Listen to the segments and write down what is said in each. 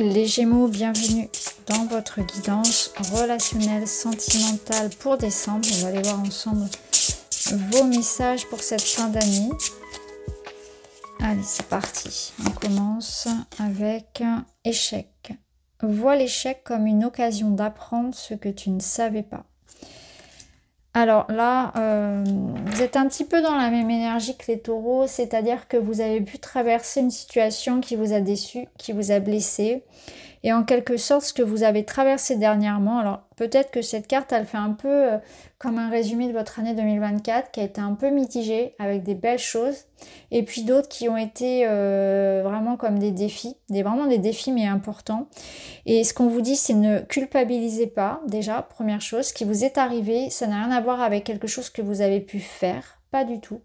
Les Gémeaux, bienvenue dans votre guidance relationnelle, sentimentale pour décembre. On va aller voir ensemble vos messages pour cette fin d'année. Allez, c'est parti. On commence avec échec. Vois l'échec comme une occasion d'apprendre ce que tu ne savais pas. Alors là, vous êtes un petit peu dans la même énergie que les taureaux, c'est-à-dire que vous avez pu traverser une situation qui vous a déçu, qui vous a blessé. Et en quelque sorte, ce que vous avez traversé dernièrement, alors peut-être que cette carte, elle fait un peu comme un résumé de votre année 2024, qui a été un peu mitigée, avec des belles choses, et puis d'autres qui ont été vraiment comme des défis, vraiment des défis mais importants. Et ce qu'on vous dit, c'est ne culpabilisez pas, déjà, première chose, ce qui vous est arrivé, ça n'a rien à voir avec quelque chose que vous avez pu faire. Pas du tout.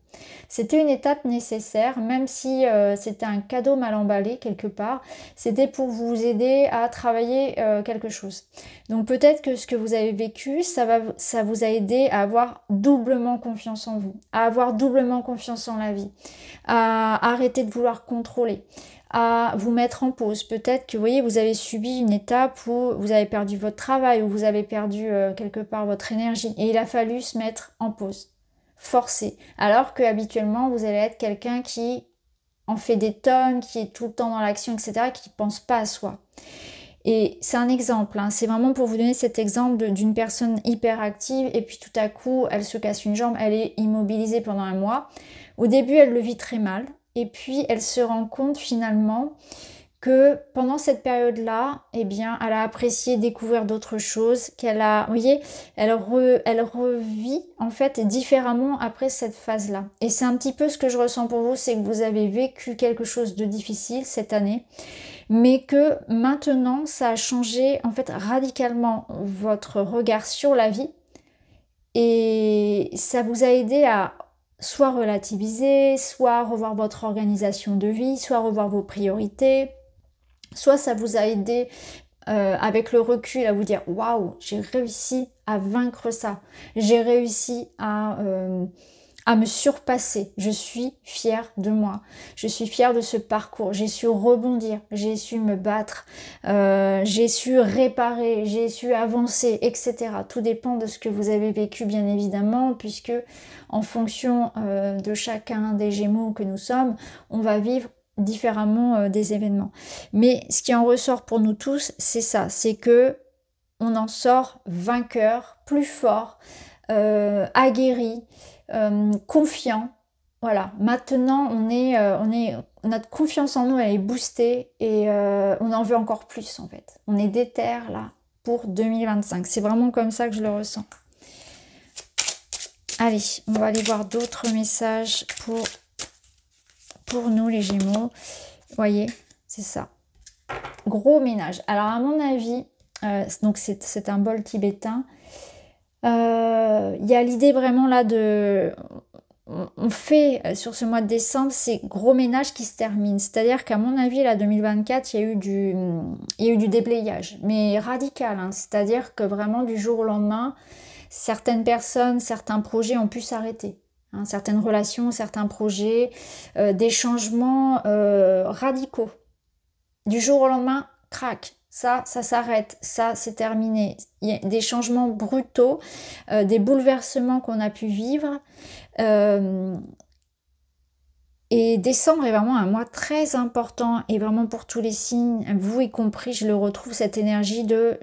C'était une étape nécessaire, même si c'était un cadeau mal emballé quelque part. C'était pour vous aider à travailler quelque chose. Donc peut-être que ce que vous avez vécu, ça vous a aidé à avoir doublement confiance en vous, à avoir doublement confiance en la vie, à arrêter de vouloir contrôler, à vous mettre en pause. Peut-être que vous voyez, vous avez subi une étape où vous avez perdu votre travail, où vous avez perdu quelque part votre énergie. Et il a fallu se mettre en pause. Forcé, alors que habituellement vous allez être quelqu'un qui en fait des tonnes, qui est tout le temps dans l'action, etc., qui ne pense pas à soi. Et c'est un exemple, hein, c'est vraiment pour vous donner cet exemple d'une personne hyper active et puis tout à coup elle se casse une jambe, elle est immobilisée pendant un mois. Au début elle le vit très mal et puis elle se rend compte finalement que pendant cette période-là, eh bien, elle a apprécié découvrir d'autres choses, qu'elle a, vous voyez, elle revit en fait différemment après cette phase-là. Et c'est un petit peu ce que je ressens pour vous, c'est que vous avez vécu quelque chose de difficile cette année, mais que maintenant, ça a changé en fait radicalement votre regard sur la vie et ça vous a aidé à soit relativiser, soit revoir votre organisation de vie, soit revoir vos priorités. Soit ça vous a aidé avec le recul à vous dire « Waouh, j'ai réussi à vaincre ça. J'ai réussi à me surpasser. Je suis fière de moi. Je suis fière de ce parcours. J'ai su rebondir. J'ai su me battre. J'ai su réparer. J'ai su avancer, etc. » Tout dépend de ce que vous avez vécu, bien évidemment, puisque en fonction de chacun des Gémeaux que nous sommes, on va vivre différemment des événements. Mais ce qui en ressort pour nous tous, c'est ça, c'est que on en sort vainqueur, plus fort, aguerri, confiant. Voilà, maintenant notre confiance en nous, elle est boostée et on en veut encore plus en fait. On est déter là pour 2025. C'est vraiment comme ça que je le ressens. Allez, on va aller voir d'autres messages pour nous les Gémeaux. Voyez, c'est ça. Gros ménage. Alors à mon avis, donc c'est un bol tibétain. Il y a l'idée vraiment là de... On fait sur ce mois de décembre ces gros ménages qui se terminent. C'est-à-dire qu'à mon avis, là, 2024, il y a eu du déblayage. Mais radical, hein. C'est-à-dire que vraiment du jour au lendemain, certaines personnes, certains projets ont pu s'arrêter. Hein, certaines relations, certains projets, des changements radicaux. Du jour au lendemain, crac, ça s'arrête, ça c'est terminé. Il y a des changements brutaux, des bouleversements qu'on a pu vivre. Et décembre est vraiment un mois très important et vraiment pour tous les signes, vous y compris, je le retrouve cette énergie de...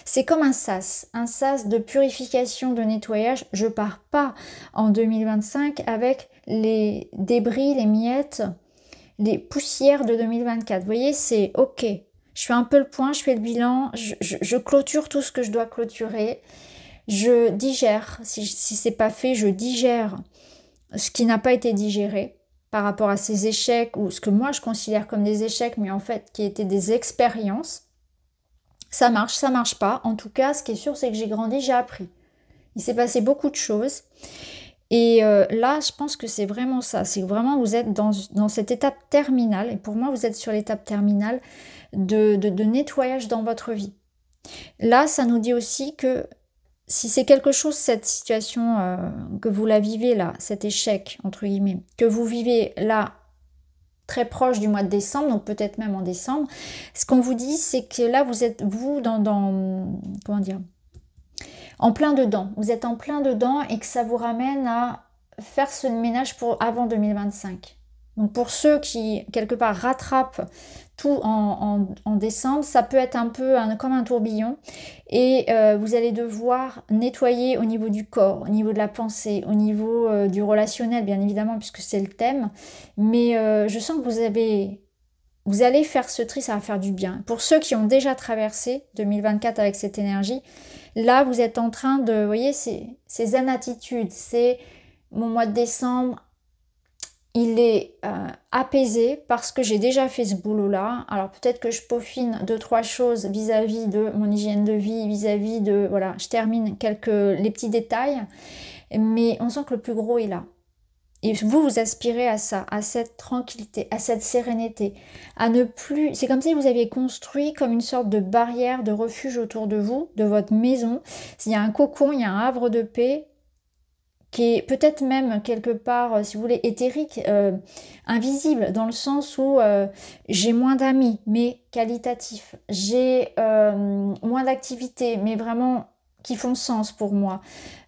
C'est comme un sas de purification, de nettoyage. Je pars pas en 2025 avec les débris, les miettes, les poussières de 2024. Vous voyez, c'est ok. Je fais un peu le point, je fais le bilan, je clôture tout ce que je dois clôturer. Je digère, si c'est pas fait, je digère ce qui n'a pas été digéré par rapport à ces échecs ou ce que moi je considère comme des échecs, mais en fait qui étaient des expériences. Ça marche pas. En tout cas, ce qui est sûr, c'est que j'ai grandi, j'ai appris. Il s'est passé beaucoup de choses. Et là, je pense que c'est vraiment ça. C'est que vraiment, vous êtes dans cette étape terminale. Et pour moi, vous êtes sur l'étape terminale de nettoyage dans votre vie. Là, ça nous dit aussi que si c'est quelque chose, cette situation que vous la vivez là, cet échec, entre guillemets, que vous vivez là très proche du mois de décembre, donc peut-être même en décembre. Ce qu'on vous dit, c'est que là, vous êtes, vous, comment dire, en plein dedans. Vous êtes en plein dedans et que ça vous ramène à faire ce ménage pour avant 2025. Donc pour ceux qui, quelque part, rattrapent tout en décembre, ça peut être un peu comme un tourbillon. Et vous allez devoir nettoyer au niveau du corps, au niveau de la pensée, au niveau du relationnel, bien évidemment, puisque c'est le thème. Mais je sens que vous allez faire ce tri, ça va faire du bien. Pour ceux qui ont déjà traversé 2024 avec cette énergie, là, vous êtes en train de, vous voyez, c'est zen attitude, c'est mon mois de décembre, il est apaisé parce que j'ai déjà fait ce boulot-là. Alors peut-être que je peaufine 2-3 choses vis-à-vis de mon hygiène de vie, vis-à-vis de, voilà, je termine les petits détails, mais on sent que le plus gros est là. Et vous aspirez à ça, à cette tranquillité, à cette sérénité, à ne plus... C'est comme si vous aviez construit comme une sorte de barrière, de refuge autour de vous, de votre maison. Il y a un cocon, il y a un havre de paix qui est peut-être même quelque part, si vous voulez, éthérique, invisible, dans le sens où j'ai moins d'amis, mais qualitatifs. J'ai moins d'activités, mais vraiment qui font sens pour moi.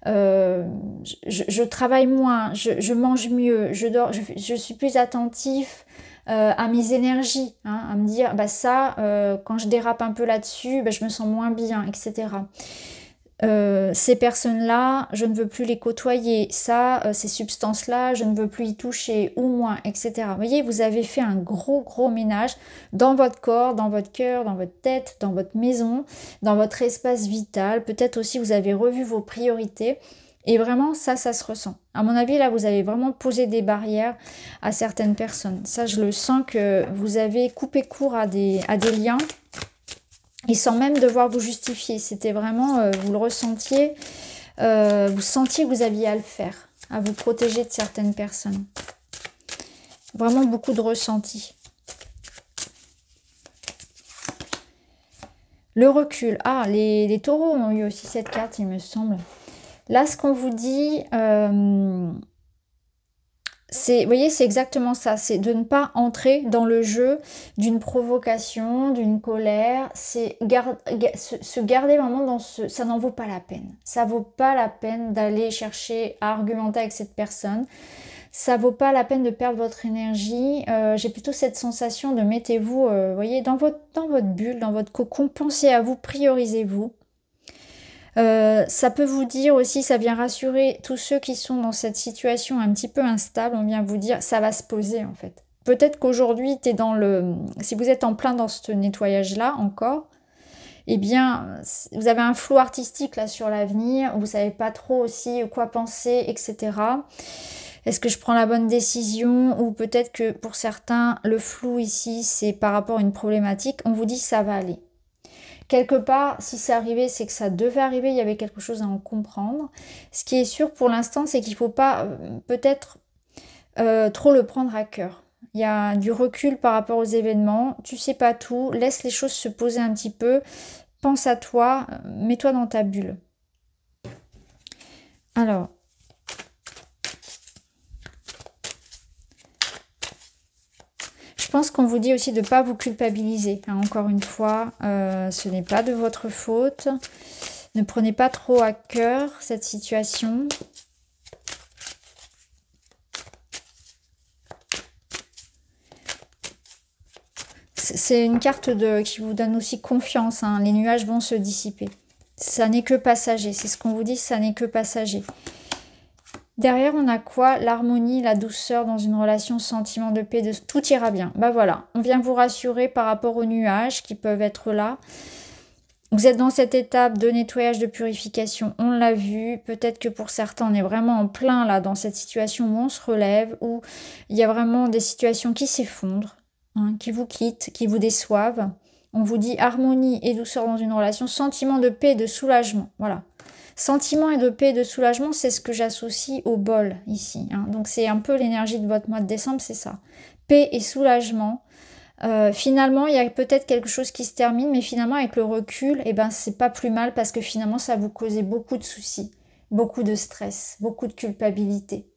Je travaille moins, je mange mieux, je dors, je suis plus attentif à mes énergies, hein, à me dire, bah ça, quand je dérape un peu là-dessus, bah, je me sens moins bien, etc. Ces personnes-là, je ne veux plus les côtoyer, ça, ces substances-là, je ne veux plus y toucher, ou moins, etc. Vous voyez, vous avez fait un gros ménage dans votre corps, dans votre cœur, dans votre tête, dans votre maison, dans votre espace vital. Peut-être aussi vous avez revu vos priorités. Et vraiment, ça se ressent. À mon avis, là, vous avez vraiment posé des barrières à certaines personnes. Ça, je le sens que vous avez coupé court à des liens. Et sans même devoir vous justifier. C'était vraiment, vous le ressentiez, vous sentiez que vous aviez à le faire, à vous protéger de certaines personnes. Vraiment beaucoup de ressenti. Le recul. Ah, les taureaux ont eu aussi cette carte, il me semble. Là, ce qu'on vous dit... vous voyez, c'est exactement ça, c'est de ne pas entrer dans le jeu d'une provocation, d'une colère, c'est se garder vraiment dans ça n'en vaut pas la peine. Ça vaut pas la peine d'aller chercher à argumenter avec cette personne. Ça vaut pas la peine de perdre votre énergie. J'ai plutôt cette sensation de mettez-vous, voyez, dans votre bulle, dans votre cocon, pensez à vous, priorisez-vous. Ça peut vous dire aussi, ça vient rassurer tous ceux qui sont dans cette situation un petit peu instable, on vient vous dire, ça va se poser en fait. Peut-être qu'aujourd'hui, si vous êtes en plein dans ce nettoyage-là encore, eh bien, vous avez un flou artistique là sur l'avenir, vous savez pas trop aussi quoi penser, etc. Est-ce que je prends la bonne décision? Ou peut-être que pour certains, le flou ici, c'est par rapport à une problématique, on vous dit ça va aller. Quelque part, si c'est arrivé, c'est que ça devait arriver, il y avait quelque chose à en comprendre. Ce qui est sûr pour l'instant, c'est qu'il ne faut pas peut-être trop le prendre à cœur. Il y a du recul par rapport aux événements, tu sais pas tout, laisse les choses se poser un petit peu, pense à toi, mets-toi dans ta bulle. Alors, je pense qu'on vous dit aussi de ne pas vous culpabiliser. Hein, encore une fois, ce n'est pas de votre faute. Ne prenez pas trop à cœur cette situation. C'est une carte qui vous donne aussi confiance. Hein. Les nuages vont se dissiper. Ça n'est que passager. C'est ce qu'on vous dit, ça n'est que passager. Derrière, on a quoi? L'harmonie, la douceur dans une relation, sentiment de paix, tout ira bien. Bah voilà, on vient vous rassurer par rapport aux nuages qui peuvent être là. Vous êtes dans cette étape de nettoyage, de purification, on l'a vu. Peut-être que pour certains, on est vraiment en plein là dans cette situation où on se relève, où il y a vraiment des situations qui s'effondrent, hein, qui vous quittent, qui vous déçoivent. On vous dit harmonie et douceur dans une relation, sentiment de paix et de soulagement. Voilà. Sentiment et de paix et de soulagement, c'est ce que j'associe au bol ici. Hein. Donc c'est un peu l'énergie de votre mois de décembre, c'est ça. Paix et soulagement. Finalement, il y a peut-être quelque chose qui se termine, mais finalement avec le recul, eh ben, c'est pas plus mal parce que finalement ça vous causait beaucoup de soucis, beaucoup de stress, beaucoup de culpabilité.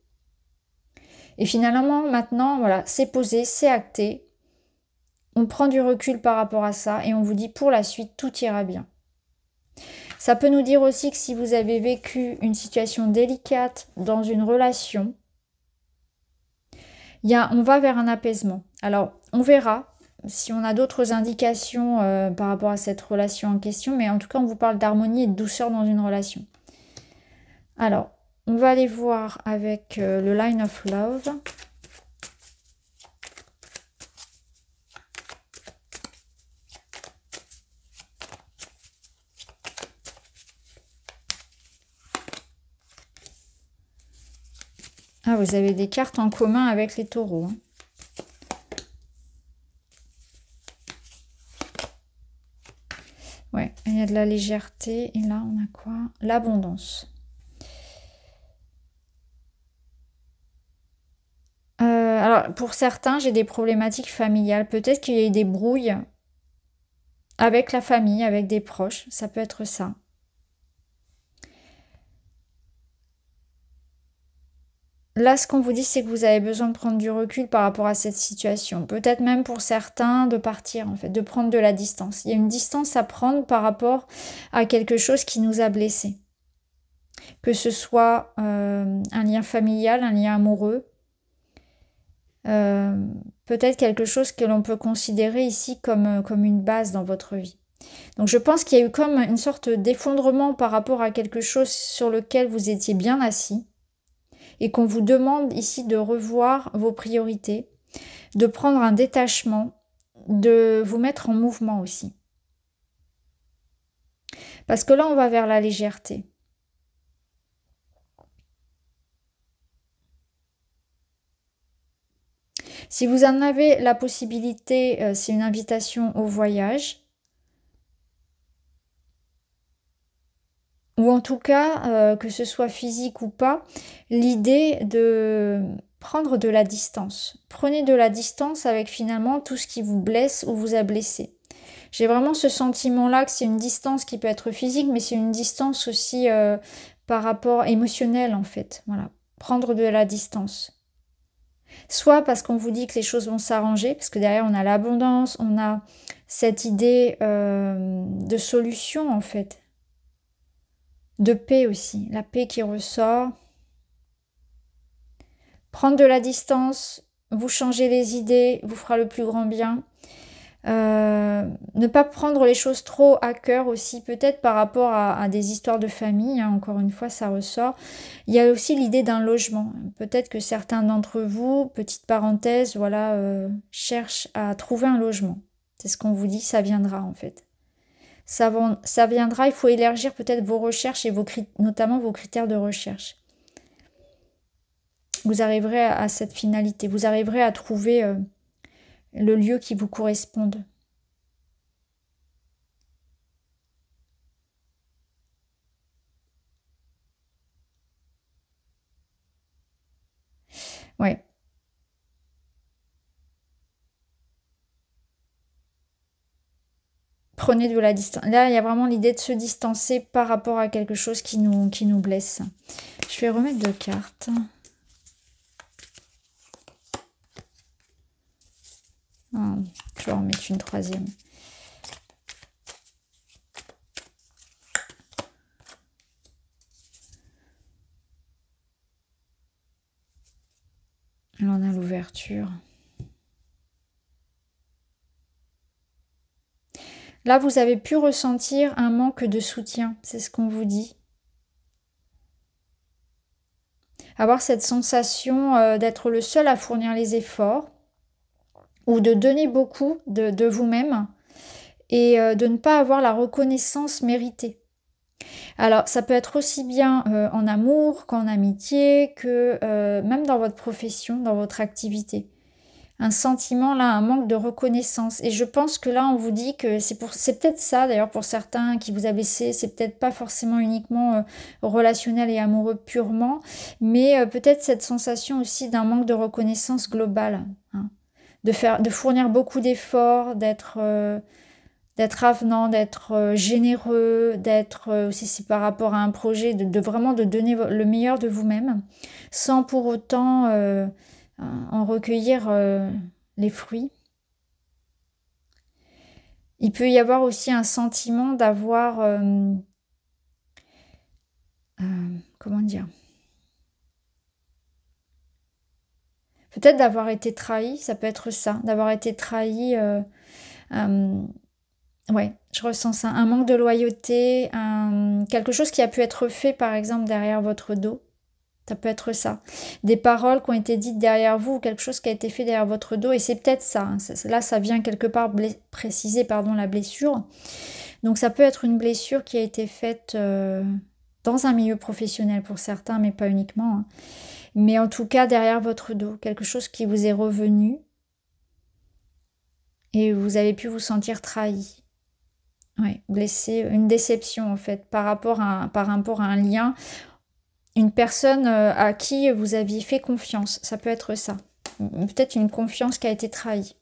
Et finalement, maintenant, voilà, c'est posé, c'est acté. On prend du recul par rapport à ça et on vous dit pour la suite, tout ira bien. Ça peut nous dire aussi que si vous avez vécu une situation délicate dans une relation, on va vers un apaisement. Alors, on verra si on a d'autres indications par rapport à cette relation en question, mais en tout cas, on vous parle d'harmonie et de douceur dans une relation. Alors, on va aller voir avec le Line of Love. Ah, vous avez des cartes en commun avec les taureaux. Hein. Ouais, il y a de la légèreté. Et là, on a quoi? L'abondance. Alors, pour certains, j'ai des problématiques familiales. Peut-être qu'il y a eu des brouilles avec la famille, avec des proches. Ça peut être ça. Là, ce qu'on vous dit, c'est que vous avez besoin de prendre du recul par rapport à cette situation. Peut-être même pour certains de partir, en fait, de prendre de la distance. Il y a une distance à prendre par rapport à quelque chose qui nous a blessés. Que ce soit un lien familial, un lien amoureux. Peut-être quelque chose que l'on peut considérer ici comme une base dans votre vie. Donc je pense qu'il y a eu comme une sorte d'effondrement par rapport à quelque chose sur lequel vous étiez bien assis. Et qu'on vous demande ici de revoir vos priorités, de prendre un détachement, de vous mettre en mouvement aussi. Parce que là, on va vers la légèreté. Si vous en avez la possibilité, c'est une invitation au voyage. Ou en tout cas, que ce soit physique ou pas, l'idée de prendre de la distance. Prenez de la distance avec finalement tout ce qui vous blesse ou vous a blessé. J'ai vraiment ce sentiment-là que c'est une distance qui peut être physique, mais c'est une distance aussi par rapport émotionnel en fait. Voilà, prendre de la distance. Soit parce qu'on vous dit que les choses vont s'arranger, parce que derrière on a l'abondance, on a cette idée de solution en fait. De paix aussi, la paix qui ressort. Prendre de la distance, vous changez les idées, vous fera le plus grand bien. Ne pas prendre les choses trop à cœur aussi, peut-être par rapport à des histoires de famille, hein, encore une fois ça ressort. Il y a aussi l'idée d'un logement. Peut-être que certains d'entre vous, petite parenthèse, voilà, cherchent à trouver un logement. C'est ce qu'on vous dit, ça viendra en fait. Ça viendra, il faut élargir peut-être vos recherches et notamment vos critères de recherche. Vous arriverez à cette finalité, vous arriverez à trouver le lieu qui vous corresponde. Ouais. Prenez de la distance. Là, il y a vraiment l'idée de se distancer par rapport à quelque chose qui nous blesse. Je vais remettre 2 cartes. Je vais en remettre une 3e. Là, on a l'ouverture. Là, vous avez pu ressentir un manque de soutien, c'est ce qu'on vous dit. Avoir cette sensation d'être le seul à fournir les efforts ou de donner beaucoup de vous-même et de ne pas avoir la reconnaissance méritée. Alors, ça peut être aussi bien en amour qu'en amitié, que même dans votre profession, dans votre activité. Un sentiment, là, un manque de reconnaissance. Et je pense que là, on vous dit que c'est peut-être ça, d'ailleurs, pour certains qui vous a blessé, c'est peut-être pas forcément uniquement relationnel et amoureux purement, mais peut-être cette sensation aussi d'un manque de reconnaissance globale. Hein. De fournir beaucoup d'efforts, d'être avenant, d'être généreux, d'être aussi si par rapport à un projet, vraiment de donner le meilleur de vous-même, sans pour autant en recueillir les fruits. Il peut y avoir aussi un sentiment d'avoir, comment dire? Peut-être d'avoir été trahi, ça peut être ça, d'avoir été trahi, ouais, je ressens ça, un manque de loyauté, quelque chose qui a pu être fait par exemple derrière votre dos. Ça peut être ça. Des paroles qui ont été dites derrière vous, ou quelque chose qui a été fait derrière votre dos, et c'est peut-être ça, hein. Là, ça vient quelque part préciser, pardon, la blessure. Donc ça peut être une blessure qui a été faite dans un milieu professionnel pour certains, mais pas uniquement, hein. Mais en tout cas derrière votre dos, quelque chose qui vous est revenu et vous avez pu vous sentir trahi. Ouais, blessé, une déception en fait par rapport à un lien, une personne à qui vous aviez fait confiance, ça peut être ça. Peut-être une confiance qui a été trahie.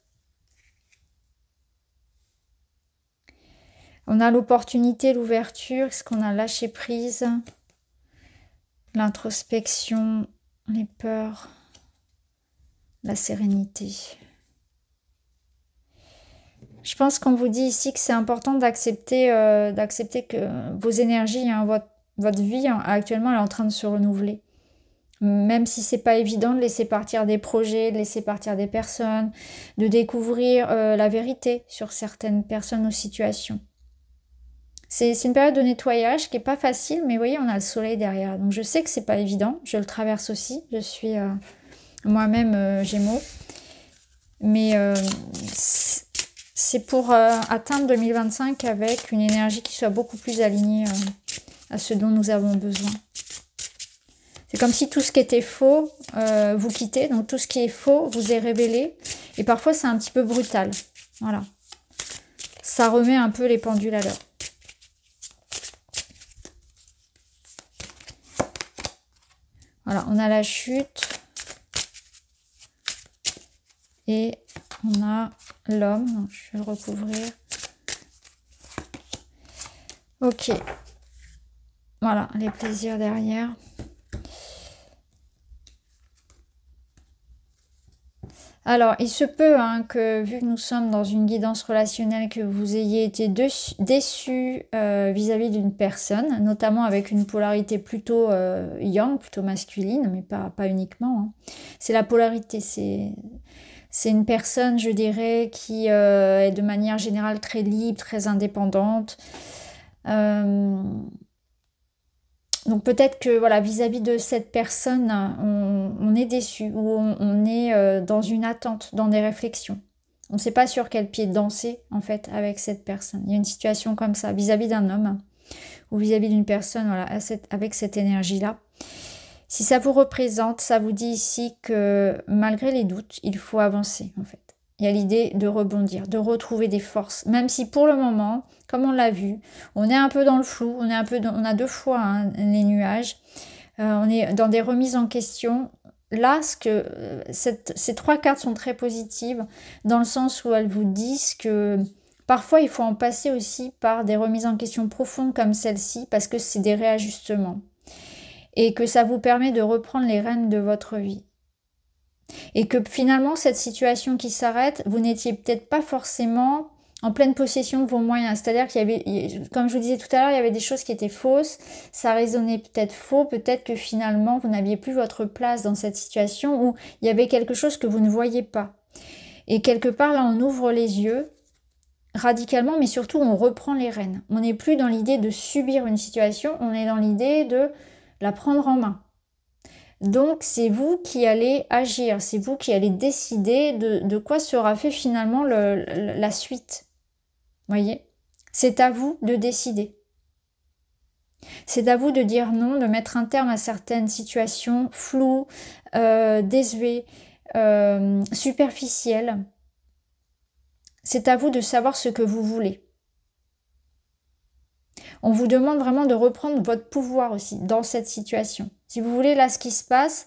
On a l'opportunité, l'ouverture, ce qu'on a lâché prise, l'introspection, les peurs, la sérénité. Je pense qu'on vous dit ici que c'est important d'accepter que vos énergies, hein, votre vie, hein, actuellement, elle est en train de se renouveler. Même si c'est pas évident de laisser partir des projets, de laisser partir des personnes, de découvrir la vérité sur certaines personnes ou situations. C'est une période de nettoyage qui est pas facile, mais vous voyez, on a le soleil derrière. Donc je sais que c'est pas évident, je le traverse aussi. Je suis moi-même Gémeaux. Mais c'est pour atteindre 2025 avec une énergie qui soit beaucoup plus alignée à ce dont nous avons besoin. C'est comme si tout ce qui était faux vous quittait, donc tout ce qui est faux vous est révélé. Et parfois c'est un petit peu brutal. Voilà. Ça remet un peu les pendules à l'heure. Voilà, on a la chute. Et on a l'homme. Je vais le recouvrir. Ok. Voilà, les plaisirs derrière. Alors, il se peut hein, que, vu que nous sommes dans une guidance relationnelle, que vous ayez été déçu vis-à-vis d'une personne, notamment avec une polarité plutôt yang, plutôt masculine, mais pas uniquement. Hein. C'est la polarité, c'est une personne, je dirais, qui est de manière générale très libre, très indépendante. Donc peut-être que voilà, vis-à-vis de cette personne, on est déçu ou on est dans une attente, dans des réflexions. On ne sait pas sur quel pied danser en fait avec cette personne. Il y a une situation comme ça vis-à-vis d'un homme ou vis-à-vis d'une personne voilà, avec cette énergie-là. Si ça vous représente, ça vous dit ici que malgré les doutes, il faut avancer en fait. Il y a l'idée de rebondir, de retrouver des forces, même si pour le moment, comme on l'a vu, on est un peu dans le flou, on a deux fois hein, les nuages, on est dans des remises en question. Là, ces trois cartes sont très positives, dans le sens où elles vous disent que parfois il faut en passer aussi par des remises en question profondes comme celle-ci, parce que c'est des réajustements. Et que ça vous permet de reprendre les rênes de votre vie. Et que finalement, cette situation qui s'arrête, vous n'étiez peut-être pas forcément en pleine possession de vos moyens. C'est-à-dire qu'il y avait, comme je vous disais tout à l'heure, il y avait des choses qui étaient fausses, ça résonnait peut-être faux, peut-être que finalement, vous n'aviez plus votre place dans cette situation où il y avait quelque chose que vous ne voyez pas. Et quelque part, là, on ouvre les yeux radicalement, mais surtout, on reprend les rênes. On n'est plus dans l'idée de subir une situation, on est dans l'idée de la prendre en main. Donc c'est vous qui allez agir, c'est vous qui allez décider de quoi sera fait finalement la suite. Voyez, c'est à vous de décider. C'est à vous de dire non, de mettre un terme à certaines situations floues, désuètes, superficielles. C'est à vous de savoir ce que vous voulez. On vous demande vraiment de reprendre votre pouvoir aussi dans cette situation. Si vous voulez, là, ce qui se passe,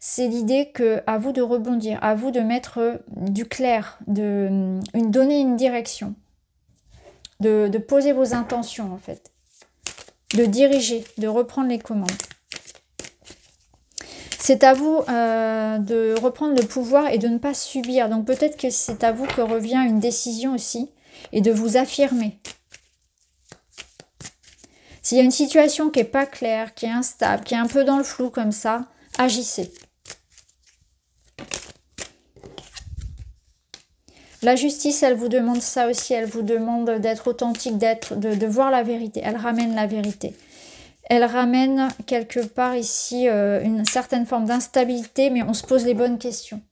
c'est l'idée que à vous de rebondir, à vous de mettre du clair, donner une direction, de poser vos intentions, en fait, de diriger, de reprendre les commandes. C'est à vous de reprendre le pouvoir et de ne pas subir. Donc peut-être que c'est à vous que revient une décision aussi et de vous affirmer. S'il y a une situation qui n'est pas claire, qui est instable, qui est un peu dans le flou comme ça, agissez. La justice, elle vous demande ça aussi. Elle vous demande d'être authentique, de voir la vérité. Elle ramène la vérité. Elle ramène quelque part ici une certaine forme d'instabilité, mais on se pose les bonnes questions.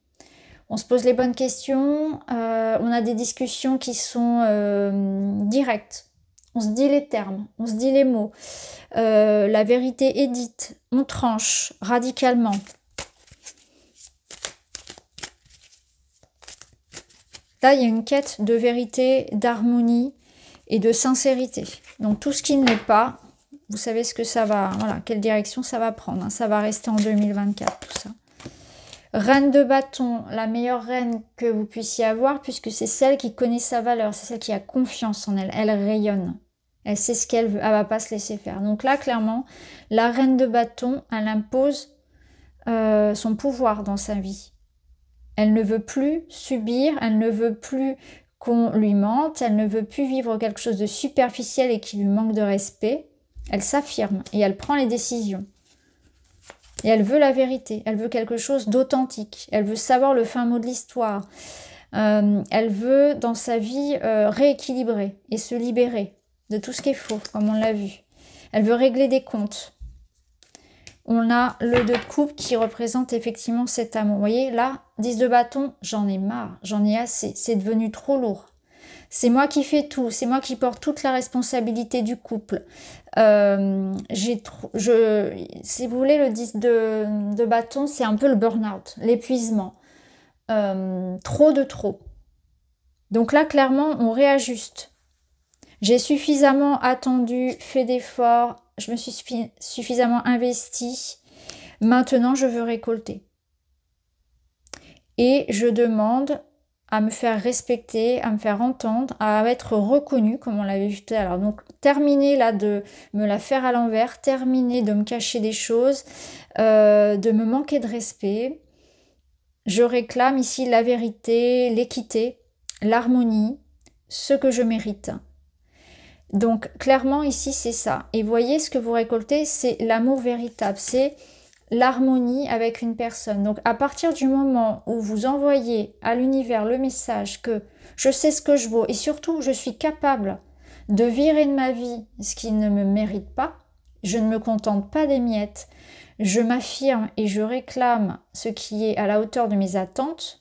On se pose les bonnes questions, on a des discussions qui sont directes. On se dit les termes, on se dit les mots. La vérité est dite, on tranche radicalement. Là, il y a une quête de vérité, d'harmonie et de sincérité. Donc tout ce qui ne l'est pas, vous savez ce que ça va, voilà, quelle direction ça va prendre. Hein. Ça va rester en 2024, tout ça. Reine de bâton, la meilleure reine que vous puissiez avoir, puisque c'est celle qui connaît sa valeur, c'est celle qui a confiance en elle, elle rayonne. Elle sait ce qu'elle veut, elle va pas se laisser faire. Donc là, clairement, la reine de bâton, elle impose son pouvoir dans sa vie. Elle ne veut plus subir, elle ne veut plus qu'on lui mente, elle ne veut plus vivre quelque chose de superficiel et qui lui manque de respect. Elle s'affirme et elle prend les décisions. Et elle veut la vérité, elle veut quelque chose d'authentique, elle veut savoir le fin mot de l'histoire. Elle veut, dans sa vie, rééquilibrer et se libérer de tout ce qui est faux, comme on l'a vu. Elle veut régler des comptes. On a le 2 de coupe qui représente effectivement cet amour. Vous voyez, là, 10 de bâton, j'en ai marre, j'en ai assez, c'est devenu trop lourd. C'est moi qui fais tout, c'est moi qui porte toute la responsabilité du couple. Si vous voulez, le 10 de bâton, c'est un peu le burn-out, l'épuisement. Trop de trop. Donc là, clairement, on réajuste. J'ai suffisamment attendu, fait d'efforts, je me suis suffisamment investie. Maintenant, je veux récolter. Et je demande à me faire respecter, à me faire entendre, à être reconnue, comme on l'avait vu tout à l'heure. Donc, terminer là de me la faire à l'envers, terminer de me cacher des choses, de me manquer de respect. Je réclame ici la vérité, l'équité, l'harmonie, ce que je mérite. Donc, clairement, ici, c'est ça. Et voyez, ce que vous récoltez, c'est l'amour véritable, c'est l'harmonie avec une personne. Donc à partir du moment où vous envoyez à l'univers le message que je sais ce que je vaux et surtout je suis capable de virer de ma vie ce qui ne me mérite pas, je ne me contente pas des miettes, je m'affirme et je réclame ce qui est à la hauteur de mes attentes,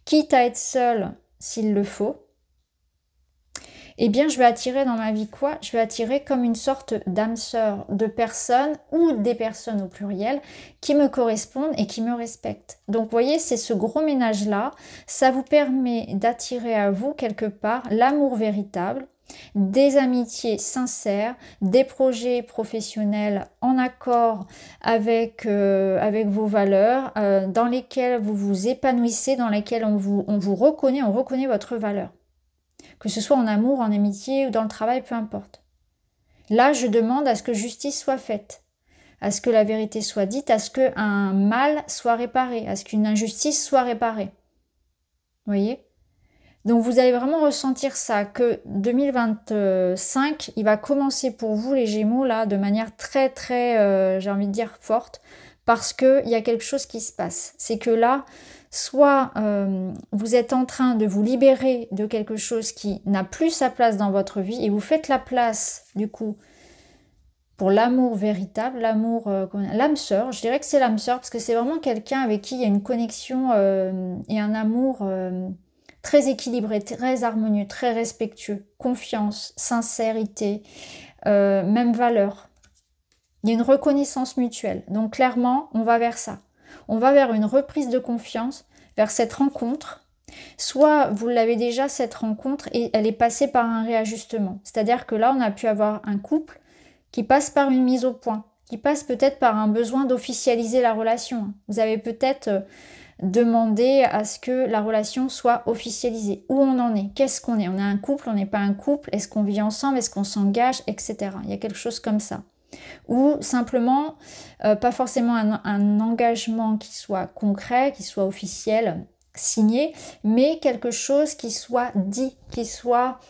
quitte à être seule s'il le faut, eh bien, je vais attirer dans ma vie quoi? Je vais attirer comme une sorte d'âme sœur de personnes ou des personnes au pluriel qui me correspondent et qui me respectent. Donc, vous voyez, c'est ce gros ménage-là. Ça vous permet d'attirer à vous, quelque part, l'amour véritable, des amitiés sincères, des projets professionnels en accord avec vos valeurs, dans lesquels vous vous épanouissez, dans lesquels on vous reconnaît, on reconnaît votre valeur. Que ce soit en amour, en amitié ou dans le travail, peu importe. Là, je demande à ce que justice soit faite, à ce que la vérité soit dite, à ce qu'un mal soit réparé, à ce qu'une injustice soit réparée. Vous voyez? Donc vous allez vraiment ressentir ça, que 2025, il va commencer pour vous les Gémeaux, là, de manière très, très, j'ai envie de dire, forte, parce qu'il y a quelque chose qui se passe. C'est que là, soit vous êtes en train de vous libérer de quelque chose qui n'a plus sa place dans votre vie et vous faites la place, du coup, pour l'amour véritable, l'amour, l'âme sœur. Je dirais que c'est l'âme sœur parce que c'est vraiment quelqu'un avec qui il y a une connexion et un amour très équilibré, très harmonieux, très respectueux, confiance, sincérité, même valeur. Il y a une reconnaissance mutuelle. Donc clairement, on va vers ça. On va vers une reprise de confiance, vers cette rencontre. Soit vous l'avez déjà, cette rencontre, et elle est passée par un réajustement. C'est-à-dire que là, on a pu avoir un couple qui passe par une mise au point, qui passe peut-être par un besoin d'officialiser la relation. Vous avez peut-être demandé à ce que la relation soit officialisée. Où on en est? Qu'est-ce qu'on est? On est un couple? On n'est pas un couple? Est-ce qu'on vit ensemble? Est-ce qu'on s'engage? Etc. Il y a quelque chose comme ça. Ou simplement, pas forcément un engagement qui soit concret, qui soit officiel, signé, mais quelque chose qui soit dit, qui soit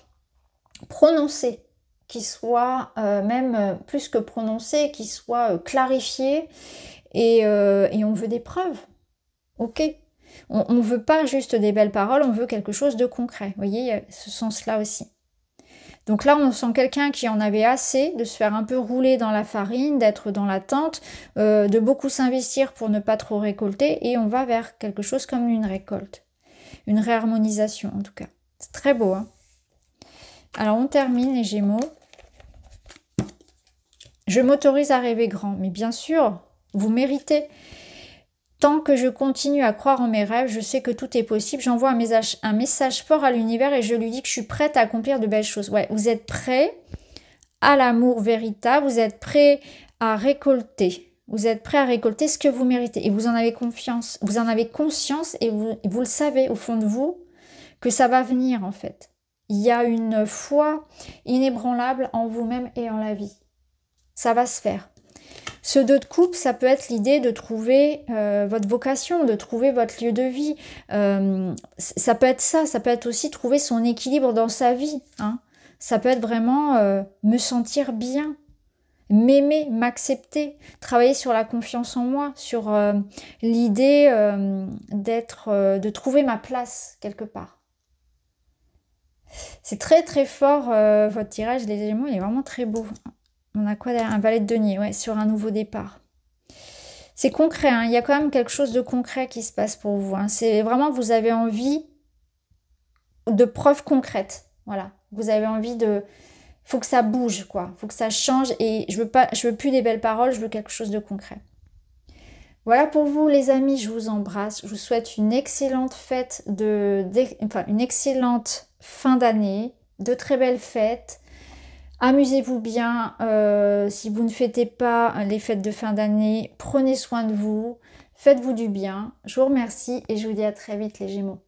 prononcé, qui soit même plus que prononcé, qui soit clarifié, et on veut des preuves. Ok, on ne veut pas juste des belles paroles, on veut quelque chose de concret. Vous voyez, il y a ce sens-là aussi. Donc là, on sent quelqu'un qui en avait assez de se faire un peu rouler dans la farine, d'être dans l'attente, de beaucoup s'investir pour ne pas trop récolter, et on va vers quelque chose comme une récolte. Une réharmonisation, en tout cas. C'est très beau, hein. Alors, on termine, les Gémeaux. Je m'autorise à rêver grand, mais bien sûr, vous méritez. Tant que je continue à croire en mes rêves, je sais que tout est possible. J'envoie un message fort à l'univers et je lui dis que je suis prête à accomplir de belles choses. Ouais, vous êtes prêt à l'amour véritable, vous êtes prêt à récolter. Vous êtes prêt à récolter ce que vous méritez. Et vous en avez confiance, vous en avez conscience et vous le savez au fond de vous que ça va venir en fait. Il y a une foi inébranlable en vous-même et en la vie. Ça va se faire. Ce 2 de coupe, ça peut être l'idée de trouver votre vocation, de trouver votre lieu de vie. Ça peut être ça peut être aussi trouver son équilibre dans sa vie. Hein. Ça peut être vraiment me sentir bien, m'aimer, m'accepter, travailler sur la confiance en moi, sur l'idée de trouver ma place quelque part. C'est très très fort votre tirage, les Gémeaux, il est vraiment très beau. On a quoi derrière? Un valet de denier, ouais, sur un nouveau départ. C'est concret, hein, il y a quand même quelque chose de concret qui se passe pour vous. Hein. C'est vraiment, vous avez envie de preuves concrètes. Voilà, vous avez envie de... faut que ça bouge, quoi. Faut que ça change et je veux plus des belles paroles, je veux quelque chose de concret. Voilà pour vous, les amis, je vous embrasse. Je vous souhaite une excellente fête une excellente fin d'année, de très belles fêtes. Amusez-vous bien, si vous ne fêtez pas les fêtes de fin d'année, prenez soin de vous, faites-vous du bien. Je vous remercie et je vous dis à très vite les Gémeaux.